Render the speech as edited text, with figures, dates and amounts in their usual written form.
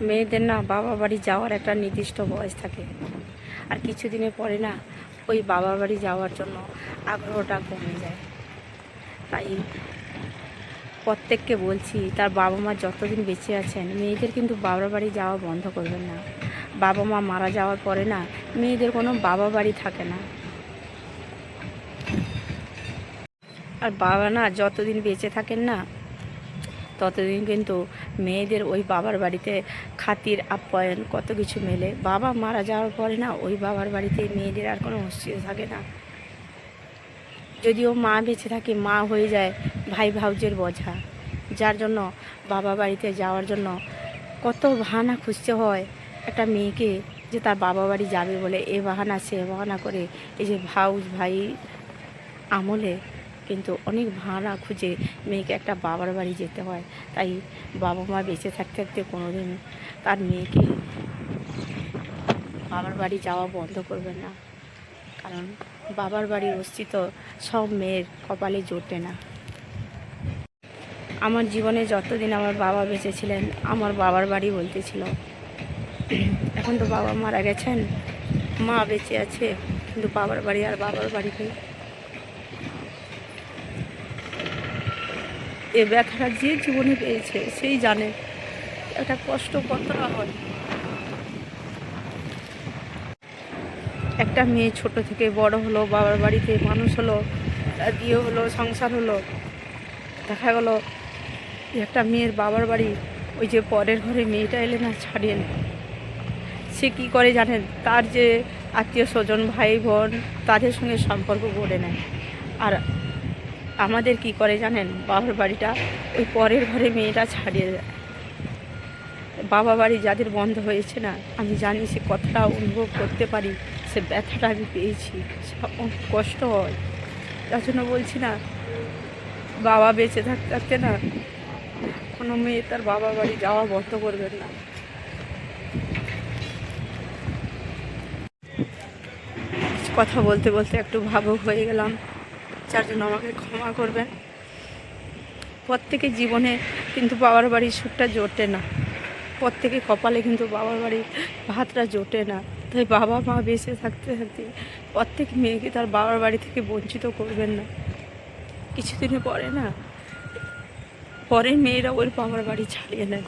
মেয়েদের না বাবা বাড়ি যাওয়ার একটা নির্দিষ্ট বয়স থাকে, আর কিছুদিনের পরে না ওই বাবা বাড়ি যাওয়ার জন্য আগ্রহটা কমে যায়। তাই প্রত্যেককে বলছি, তার বাবা মা যতদিন বেঁচে আছেন মেয়েদের কিন্তু বাবার বাড়ি যাওয়া বন্ধ করবেন না। বাবা মা মারা যাওয়ার পরে না মেয়েদের কোনো বাবা বাড়ি থাকে না। আর বাবা না যতদিন বেঁচে থাকেন না ততদিন কিন্তু মেয়েদের ওই বাবার বাড়িতে খাতির আপ্যায়ন কত কিছু মেলে। বাবা মারা যাওয়ার পরে না ওই বাবার বাড়িতে মেয়েদের আর কোনো অস্তিত্ব থাকে না। যদিও মা বেঁচে থাকে, মা হয়ে যায় ভাই ভাউজের বোঝা, যার জন্য বাবা বাড়িতে যাওয়ার জন্য কত বাহানা খুঁজতে হয় একটা মেয়েকে, যে তার বাবা বাড়ি যাবে বলে এ বাহানা সে বাহানা করে। এই যে ভাউজ ভাই আমলে কিন্তু অনেক ভাড়া খুঁজে মেয়েকে একটা বাবার বাড়ি যেতে হয়। তাই বাবা মা বেঁচে থাকতে থাকতে কোনোদিন তার মেয়েকে বাবার বাড়ি যাওয়া বন্ধ করবে না, কারণ বাবার বাড়ির অস্তিত্ব সব মেয়ের কপালে জোটে না। আমার জীবনে যতদিন আমার বাবা বেঁচে ছিলেন আমার বাবার বাড়ি বলতে ছিল। এখন তো বাবা মারা গেছেন, মা বেঁচে আছে, কিন্তু বাবার বাড়ি আর বাবার বাড়ি নেই। এ ব্যথাটা যে জীবনে পেয়েছে সেই জানে একটা কষ্ট কতটা হয়। একটা মেয়ে ছোট থেকে বড় হলো, বাবার বাড়িতে মানুষ হলো, বিয়ে হলো, সংসার হলো, দেখা গেলো একটা মেয়ের বাবার বাড়ি ওই যে পরের ঘরে মেয়েটা এলে না ছাড়িয়ে নেয়। সে কী করে জানেন? তার যে আত্মীয় স্বজন ভাই বোন তাদের সঙ্গে সম্পর্ক গড়ে নেয়। আর আমাদের কি করে জানেন? বাবার বাড়িটা ওই পরের ঘরে মেয়েটা ছাড়িয়ে দেয়। বাবা বাড়ি যাদের বন্ধ হয়েছে না, আমি জানি সে কতটা অনুভব করতে পারি, সে ব্যথাটা আমি পেয়েছি, কষ্ট হয়। তার জন্য বলছি না, বাবা বেঁচে থাকতে থাকতে না কোনো মেয়ে তার বাবা বাড়ি যাওয়া বন্ধ করবেন না। কথা বলতে বলতে একটু ভাবুক হয়ে গেলাম, যার জন্য আমাকে ক্ষমা করবেন। প্রত্যেকের জীবনে কিন্তু বাবার বাড়ির সুখটা জোটে না, প্রত্যেকের কপালে কিন্তু বাবার বাড়ির ভাতটা জোটে না। তাই বাবা মা বেঁচে থাকতে থাকতে প্রত্যেক মেয়েকে তার বাবার বাড়ি থেকে বঞ্চিত করবেন না। কিছুদিনের পরে না পরের মেয়েরা ওর বাবার বাড়ি ছাড়িয়ে নেয়।